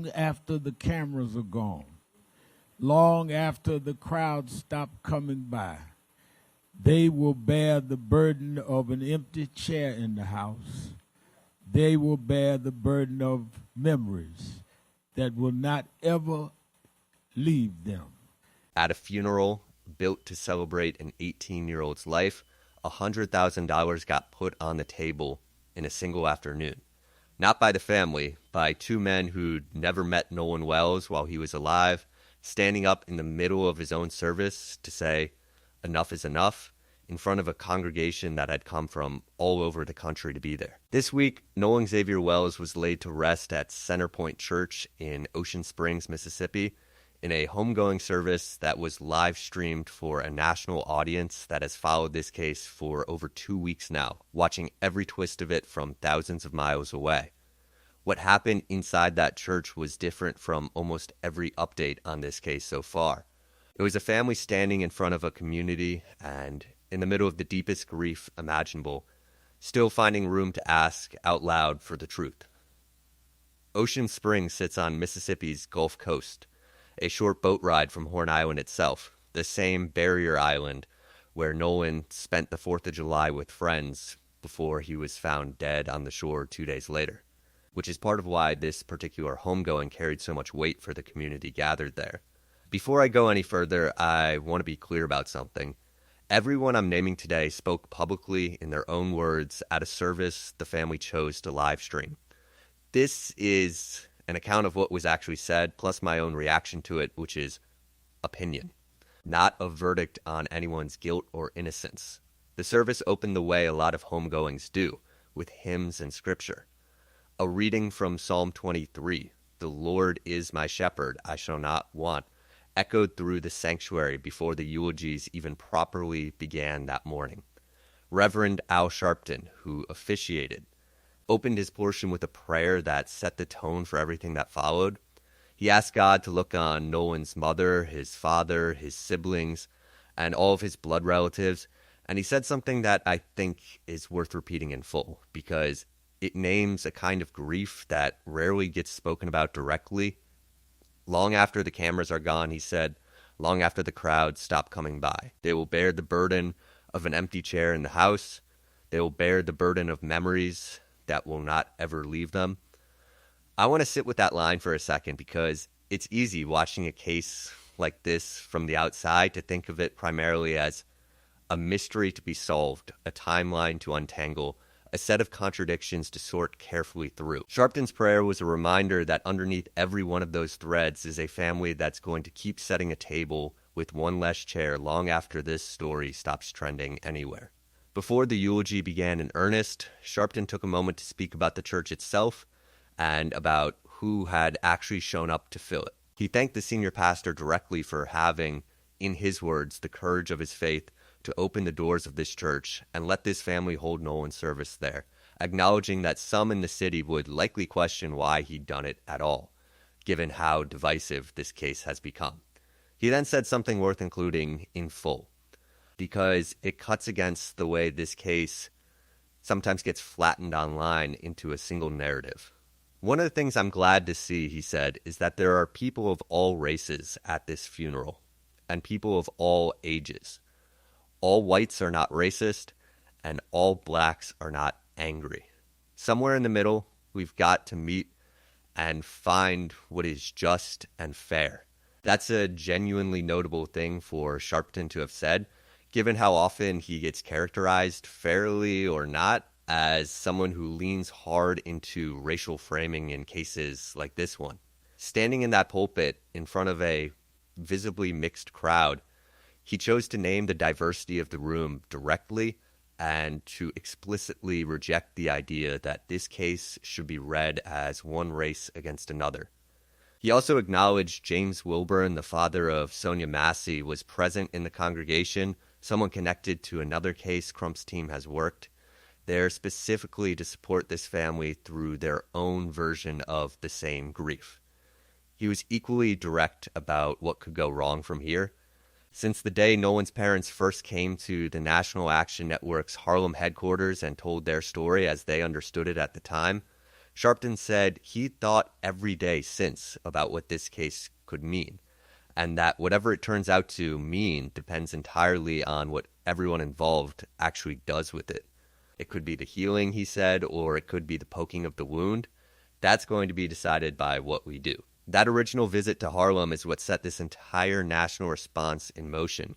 long after the cameras are gone, long after the crowd stop coming by. They will bear the burden of an empty chair in the house. They will bear the burden of memories that will not ever leave them. At a funeral built to celebrate an 18-year-old's life, $100,000 got put on the table in a single afternoon. Not by the family, by two men who'd never met Nolan Wells while he was alive, standing up in the middle of his own service to say, "Enough is enough," in front of a congregation that had come from all over the country to be there. This week, Nolan Xavier Wells was laid to rest at Center Pointe Church in Ocean Springs, Mississippi, in a homegoing service that was live streamed for a national audience that has followed this case for over 2 weeks now, watching every twist of it from thousands of miles away. What happened inside that church was different from almost every update on this case so far. It was a family standing in front of a community and in the middle of the deepest grief imaginable, still finding room to ask out loud for the truth. Ocean Springs sits on Mississippi's Gulf Coast, a short boat ride from Horn Island itself, the same barrier island where Nolan spent the 4th of July with friends before he was found dead on the shore 2 days later, which is part of why this particular homegoing carried so much weight for the community gathered there. Before I go any further, I want to be clear about something. Everyone I'm naming today spoke publicly in their own words at a service the family chose to live stream. This is an account of what was actually said, plus my own reaction to it, which is opinion, not a verdict on anyone's guilt or innocence. The service opened the way a lot of homegoings do, with hymns and scripture. A reading from Psalm 23, "The Lord is my shepherd, I shall not want," echoed through the sanctuary before the eulogies even properly began that morning. Reverend Al Sharpton, who officiated, opened his portion with a prayer that set the tone for everything that followed. He asked God to look on Nolan's mother, his father, his siblings, and all of his blood relatives, and he said something that I think is worth repeating in full, because it names a kind of grief that rarely gets spoken about directly. Long after the cameras are gone, he said, long after the crowd stop coming by, they will bear the burden of an empty chair in the house. They will bear the burden of memories that will not ever leave them. I want to sit with that line for a second because it's easy watching a case like this from the outside to think of it primarily as a mystery to be solved, a timeline to untangle, a set of contradictions to sort carefully through. Sharpton's prayer was a reminder that underneath every one of those threads is a family that's going to keep setting a table with one less chair long after this story stops trending anywhere. Before the eulogy began in earnest, Sharpton took a moment to speak about the church itself and about who had actually shown up to fill it. He thanked the senior pastor directly for having, in his words, the courage of his faith to open the doors of this church and let this family hold Nolan's service there, acknowledging that some in the city would likely question why he'd done it at all, given how divisive this case has become. He then said something worth including in full, because it cuts against the way this case sometimes gets flattened online into a single narrative. One of the things I'm glad to see, he said, is that there are people of all races at this funeral, and people of all ages. All whites are not racist, and all blacks are not angry. Somewhere in the middle, we've got to meet and find what is just and fair. That's a genuinely notable thing for Sharpton to have said, given how often he gets characterized, fairly or not, as someone who leans hard into racial framing in cases like this one. Standing in that pulpit in front of a visibly mixed crowd, he chose to name the diversity of the room directly and to explicitly reject the idea that this case should be read as one race against another. He also acknowledged James Wilburn, the father of Sonia Massey, was present in the congregation, someone connected to another case Crump's team has worked there specifically to support this family through their own version of the same grief. He was equally direct about what could go wrong from here. Since the day Nolan's parents first came to the National Action Network's Harlem headquarters and told their story as they understood it at the time, Sharpton said he thought every day since about what this case could mean, and that whatever it turns out to mean depends entirely on what everyone involved actually does with it. It could be the healing, he said, or it could be the poking of the wound. That's going to be decided by what we do. That original visit to Harlem is what set this entire national response in motion.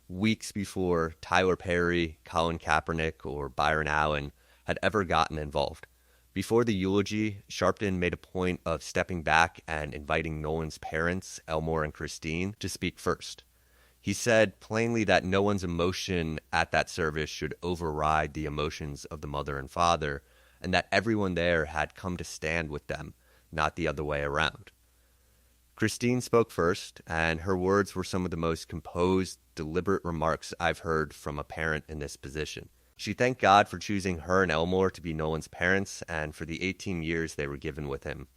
Weeks before Tyler Perry, Colin Kaepernick, or Byron Allen had ever gotten involved. Before the eulogy, Sharpton made a point of stepping back and inviting Nolan's parents, Elmore and Christine, to speak first. He said plainly that no one's emotion at that service should override the emotions of the mother and father, and that everyone there had come to stand with them, not the other way around. Christine spoke first, and her words were some of the most composed, deliberate remarks I've heard from a parent in this position. She thanked God for choosing her and Elmore to be Nolan's parents and for the 18 years they were given with him.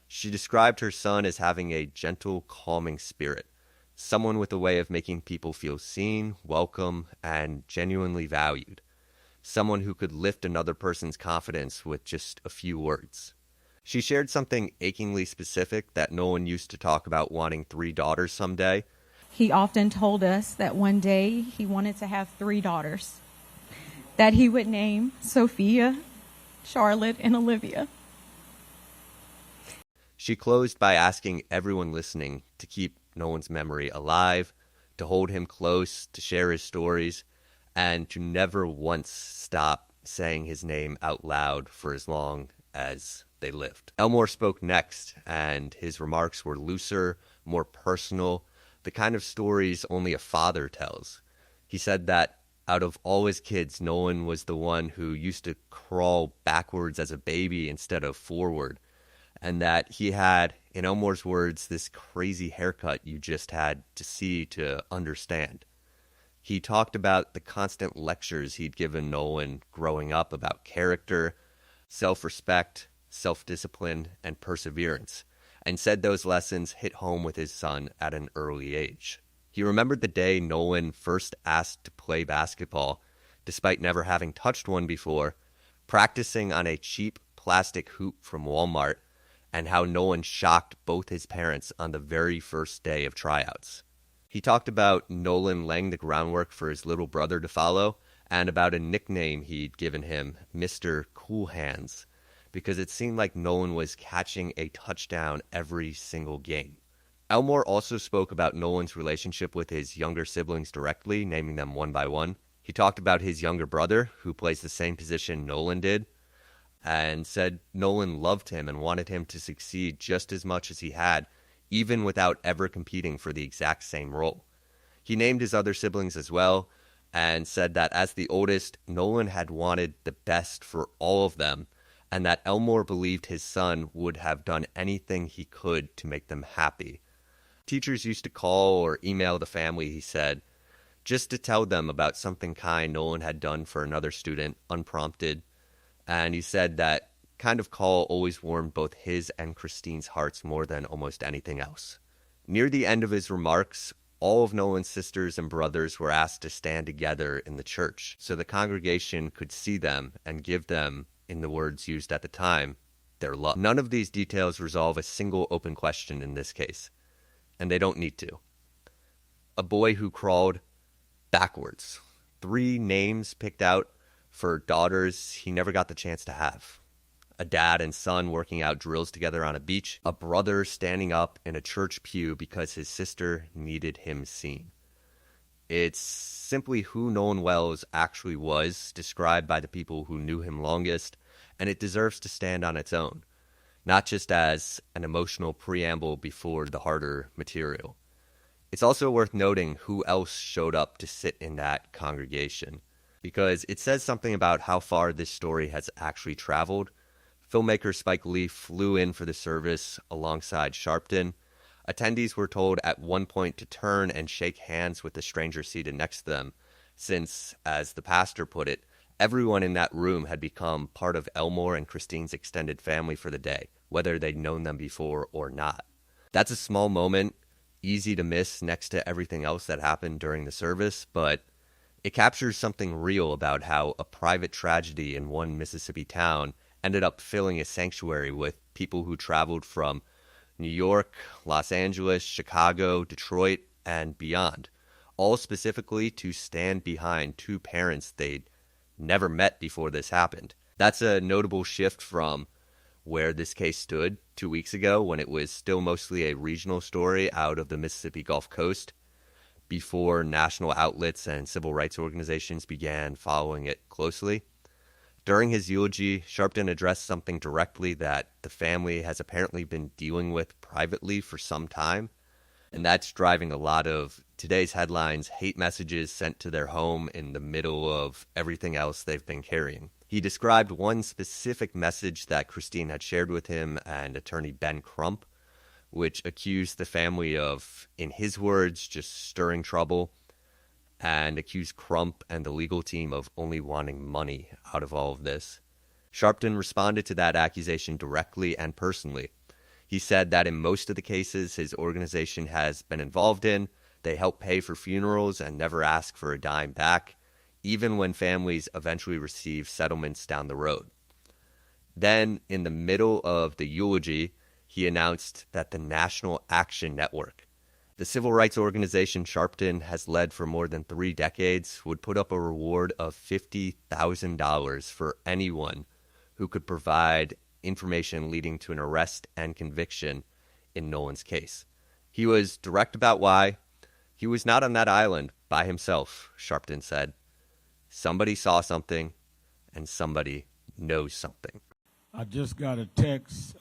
She described her son as having a gentle, calming spirit, someone with a way of making people feel seen, welcome, and genuinely valued, someone who could lift another person's confidence with just a few words. She shared something achingly specific that Nolan used to talk about wanting 3 daughters someday. He often told us that one day he wanted to have 3 daughters, that he would name Sophia, Charlotte, and Olivia. She closed by asking everyone listening to keep Nolan's memory alive, to hold him close, to share his stories, and to never once stop saying his name out loud for as long as they lived. Elmore spoke next, and his remarks were looser, more personal, the kind of stories only a father tells. He said that out of all his kids, Nolan was the one who used to crawl backwards as a baby instead of forward, and that he had, in Elmore's words, this crazy haircut you just had to see to understand. He talked about the constant lectures he'd given Nolan growing up about character, self-respect, self-discipline, and perseverance, and said those lessons hit home with his son at an early age. He remembered the day Nolan first asked to play basketball, despite never having touched one before, practicing on a cheap plastic hoop from Walmart, and how Nolan shocked both his parents on the very first day of tryouts. He talked about Nolan laying the groundwork for his little brother to follow, and about a nickname he'd given him, Mr. Cool Hands, because it seemed like Nolan was catching a touchdown every single game. Elmore also spoke about Nolan's relationship with his younger siblings directly, naming them one by one. He talked about his younger brother, who plays the same position Nolan did, and said Nolan loved him and wanted him to succeed just as much as he had, even without ever competing for the exact same role. He named his other siblings as well, and said that as the oldest, Nolan had wanted the best for all of them, and that Elmore believed his son would have done anything he could to make them happy. Teachers used to call or email the family, he said, just to tell them about something kind Nolan had done for another student, unprompted. And he said that kind of call always warmed both his and Christine's hearts more than almost anything else. Near the end of his remarks, all of Nolan's sisters and brothers were asked to stand together in the church so the congregation could see them and give them, in the words used at the time, their love. None of these details resolve a single open question in this case, and they don't need to. A boy who crawled backwards. 3 names picked out for daughters he never got the chance to have. A dad and son working out drills together on a beach. A brother standing up in a church pew because his sister needed him seen. It's simply who Nolan Wells actually was, described by the people who knew him longest, and it deserves to stand on its own, not just as an emotional preamble before the harder material. It's also worth noting who else showed up to sit in that congregation, because it says something about how far this story has actually traveled. Filmmaker Spike Lee flew in for the service alongside Sharpton. Attendees were told at one point to turn and shake hands with the stranger seated next to them, since, as the pastor put it, everyone in that room had become part of Elmore and Christine's extended family for the day, whether they'd known them before or not. That's a small moment, easy to miss next to everything else that happened during the service, but it captures something real about how a private tragedy in one Mississippi town ended up filling a sanctuary with people who traveled from New York, Los Angeles, Chicago, Detroit, and beyond, all specifically to stand behind two parents they'd never met before this happened. That's a notable shift from where this case stood 2 weeks ago, when it was still mostly a regional story out of the Mississippi Gulf Coast, before national outlets and civil rights organizations began following it closely. During his eulogy, Sharpton addressed something directly that the family has apparently been dealing with privately for some time, and that's driving a lot of today's headlines: hate messages sent to their home in the middle of everything else they've been carrying. He described one specific message that Christine had shared with him and attorney Ben Crump, which accused the family of, in his words, just stirring trouble, and accused Crump and the legal team of only wanting money out of all of this. Sharpton responded to that accusation directly and personally. He said that in most of the cases his organization has been involved in, they help pay for funerals and never ask for a dime back, even when families eventually receive settlements down the road. Then, in the middle of the eulogy, he announced that the National Action Network, the civil rights organization Sharpton has led for more than 3 decades, would put up a reward of $50,000 for anyone who could provide information leading to an arrest and conviction in Nolan's case. He was direct about why. He was not on that island by himself, Sharpton said. Somebody saw something, and somebody knows something. I just got a text,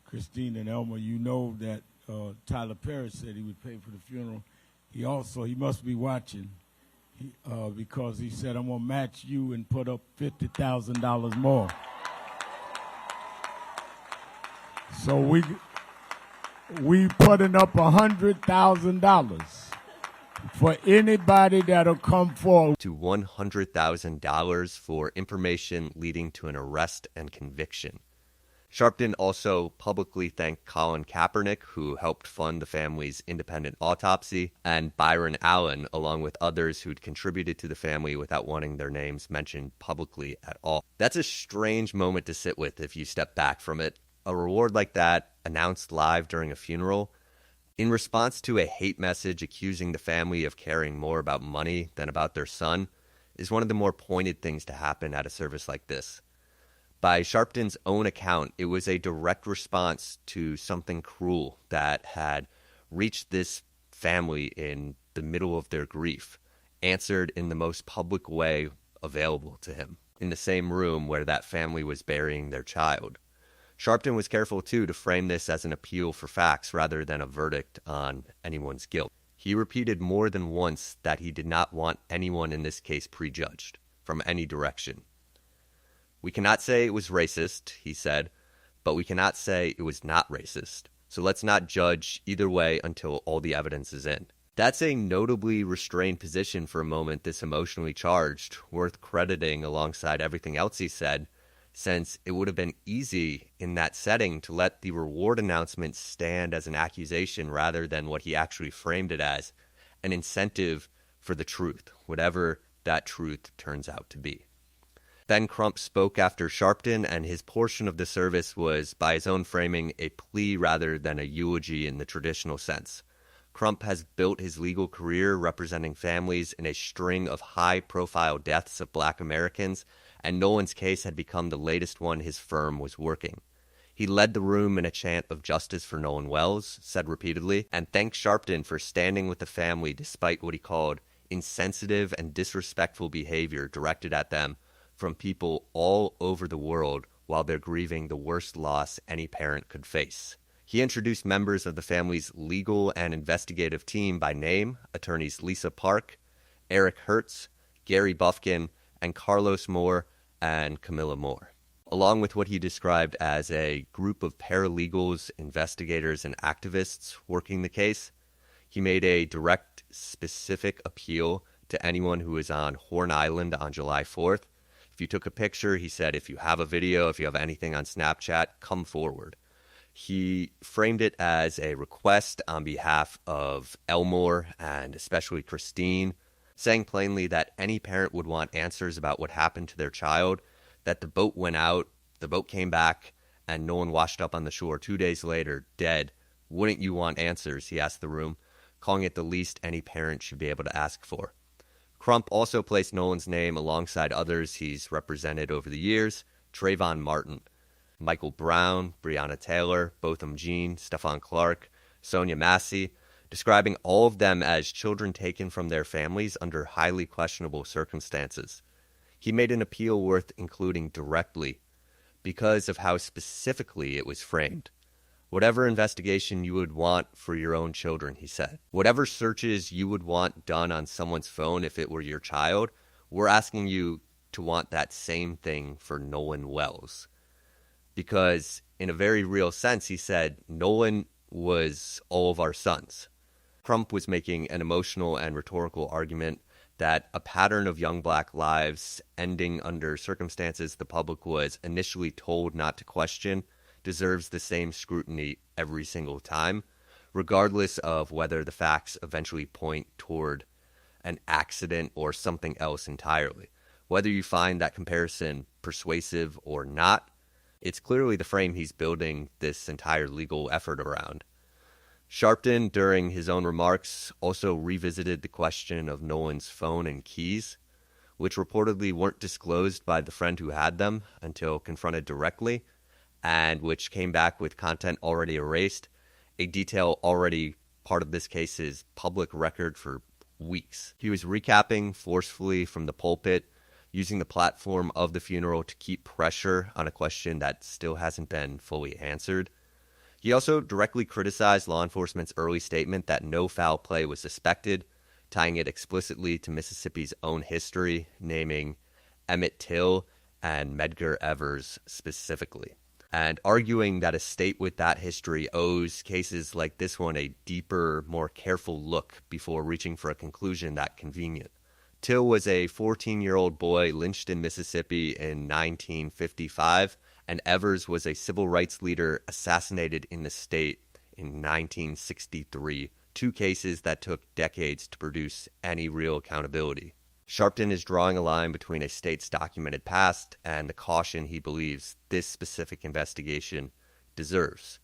Christine and Elmore, you know that Tyler Perry said he would pay for the funeral. He must be watching, because he said, I'm going to match you and put up $50,000 more. So we putting up $100,000 for anybody that'll come forward. To $100,000 for information leading to an arrest and conviction. Sharpton also publicly thanked Colin Kaepernick, who helped fund the family's independent autopsy, and Byron Allen, along with others who'd contributed to the family without wanting their names mentioned publicly at all. That's a strange moment to sit with if you step back from it. A reward like that, announced live during a funeral, in response to a hate message accusing the family of caring more about money than about their son, is one of the more pointed things to happen at a service like this. By Sharpton's own account, it was a direct response to something cruel that had reached this family in the middle of their grief, answered in the most public way available to him, in the same room where that family was burying their child. Sharpton was careful, too, to frame this as an appeal for facts rather than a verdict on anyone's guilt. He repeated more than once that he did not want anyone in this case prejudged from any direction. We cannot say it was racist, he said, but we cannot say it was not racist. So let's not judge either way until all the evidence is in. That's a notably restrained position for a moment this emotionally charged, worth crediting alongside everything else he said, since it would have been easy in that setting to let the reward announcement stand as an accusation rather than what he actually framed it as, an incentive for the truth, whatever that truth turns out to be. Ben Crump spoke after Sharpton, and his portion of the service was, by his own framing, a plea rather than a eulogy in the traditional sense. Crump has built his legal career representing families in a string of high-profile deaths of Black Americans, and Nolan's case had become the latest one his firm was working. He led the room in a chant of justice for Nolan Wells, said repeatedly, and thanked Sharpton for standing with the family despite what he called insensitive and disrespectful behavior directed at them from people all over the world while they're grieving the worst loss any parent could face. He introduced members of the family's legal and investigative team by name, attorneys Lisa Park, Eric Hertz, Gary Bufkin, and Carlos Moore and Camilla Moore, along with what he described as a group of paralegals, investigators, and activists working the case. He made a direct, specific appeal to anyone who was on Horn Island on July 4th. If you took a picture, he said, if you have a video, if you have anything on Snapchat, come forward. He framed it as a request on behalf of Elmore and especially Christine, saying plainly that any parent would want answers about what happened to their child, that the boat went out The boat came back, and Nolan washed up on the shore 2 days later, dead. Wouldn't you want answers, he asked the room, calling it the least any parent should be able to ask for. Crump also placed Nolan's name alongside others he's represented over the years: Trayvon Martin, Michael Brown, Breonna Taylor, Botham Jean, Stephon Clark, Sonia Massey, describing all of them as children taken from their families under highly questionable circumstances. He made an appeal worth including directly because of how specifically it was framed. Whatever investigation you would want for your own children, he said. Whatever searches you would want done on someone's phone if it were your child, we're asking you to want that same thing for Nolan Wells. Because in a very real sense, he said, Nolan was all of our sons. Crump was making an emotional and rhetorical argument that a pattern of young black lives ending under circumstances the public was initially told not to question deserves the same scrutiny every single time, regardless of whether the facts eventually point toward an accident or something else entirely. Whether you find that comparison persuasive or not, it's clearly the frame he's building this entire legal effort around. Sharpton, during his own remarks, also revisited the question of Nolan's phone and keys, which reportedly weren't disclosed by the friend who had them until confronted directly, and which came back with content already erased, a detail already part of this case's public record for weeks. He was recapping forcefully from the pulpit, using the platform of the funeral to keep pressure on a question that still hasn't been fully answered. He also directly criticized law enforcement's early statement that no foul play was suspected, tying it explicitly to Mississippi's own history, naming Emmett Till and Medgar Evers specifically, and arguing that a state with that history owes cases like this one a deeper, more careful look before reaching for a conclusion that convenient. Till was a 14-year-old boy lynched in Mississippi in 1955, and Evers was a civil rights leader assassinated in the state in 1963, two cases that took decades to produce any real accountability. Sharpton is drawing a line between a state's documented past and the caution he believes this specific investigation deserves.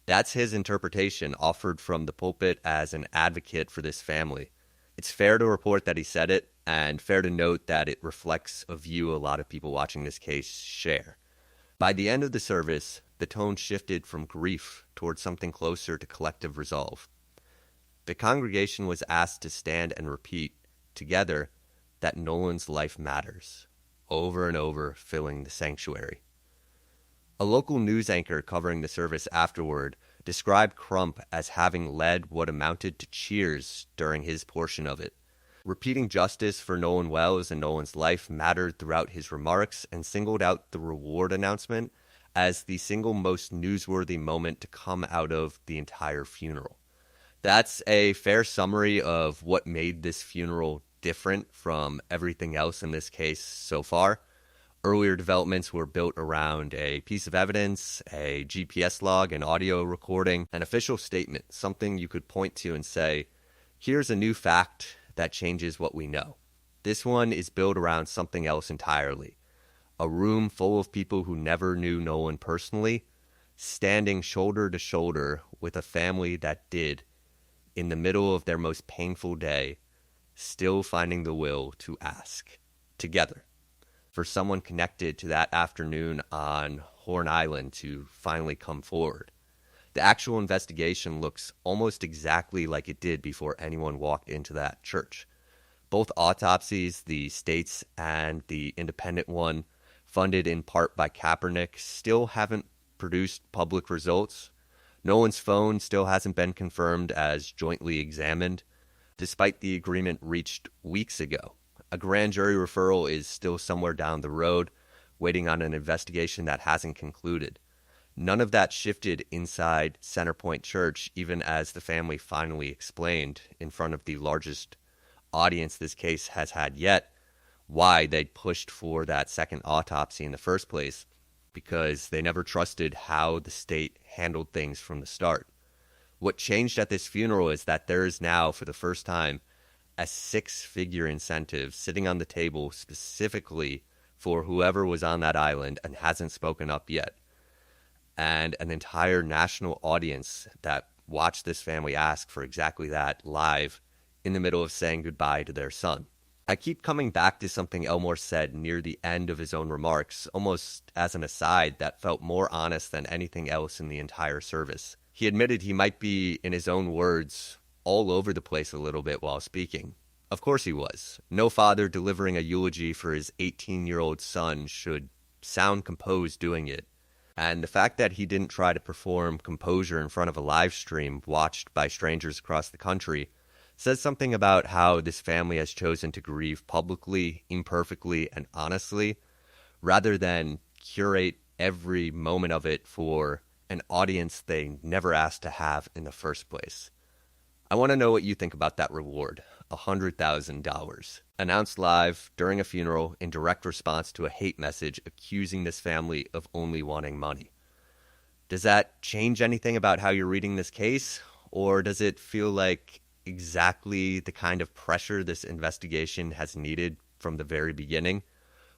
That's his interpretation, offered from the pulpit as an advocate for this family. It's fair to report that he said it, and fair to note that it reflects a view a lot of people watching this case share. By the end of the service, the tone shifted from grief towards something closer to collective resolve. The congregation was asked to stand and repeat, together, that Nolan's life matters, over and over, filling the sanctuary. A local news anchor covering the service afterward described Crump as having led what amounted to cheers during his portion of it. Repeating justice for Nolan Wells and Nolan's life mattered throughout his remarks, and singled out the reward announcement as the single most newsworthy moment to come out of the entire funeral. That's a fair summary of what made this funeral different from everything else in this case so far. Earlier developments were built around a piece of evidence, a GPS log, an audio recording, an official statement, something you could point to and say, here's a new fact that changes what we know. This one is built around something else entirely. A room full of people who never knew Nolan personally, standing shoulder to shoulder with a family that did, in the middle of their most painful day, still finding the will to ask, together, for someone connected to that afternoon on Horn Island to finally come forward. The actual investigation looks almost exactly like it did before anyone walked into that church. Both autopsies, the state's and the independent one, funded in part by Kaepernick, still haven't produced public results. Nolan's phone still hasn't been confirmed as jointly examined, despite the agreement reached weeks ago. A grand jury referral is still somewhere down the road, waiting on an investigation that hasn't concluded. None of that shifted inside Center Pointe Church, even as the family finally explained in front of the largest audience this case has had yet why they'd pushed for that second autopsy in the first place, because they never trusted how the state handled things from the start. What changed at this funeral is that there is now, for the first time, a 6-figure incentive sitting on the table specifically for whoever was on that island and hasn't spoken up yet. And an entire national audience that watched this family ask for exactly that live in the middle of saying goodbye to their son. I keep coming back to something Elmore said near the end of his own remarks, almost as an aside that felt more honest than anything else in the entire service. He admitted he might be, in his own words, all over the place a little bit while speaking. Of course he was. No father delivering a eulogy for his 18-year-old son should sound composed doing it. And the fact that he didn't try to perform composure in front of a live stream watched by strangers across the country says something about how this family has chosen to grieve publicly, imperfectly, and honestly, rather than curate every moment of it for an audience they never asked to have in the first place. I want to know what you think about that reward, $100,000, announced live during a funeral in direct response to a hate message accusing this family of only wanting money. Does that change anything about how you're reading this case, or does it feel like exactly the kind of pressure this investigation has needed from the very beginning,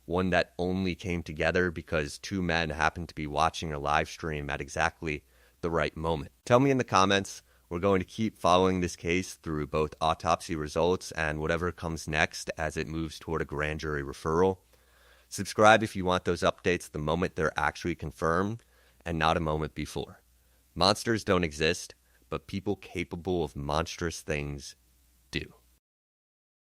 one that only came together because two men happened to be watching a live stream at exactly the right moment? Tell me in the comments. We're going to keep following this case through both autopsy results and whatever comes next as it moves toward a grand jury referral. Subscribe if you want those updates the moment they're actually confirmed and not a moment before. Monsters don't exist, but people capable of monstrous things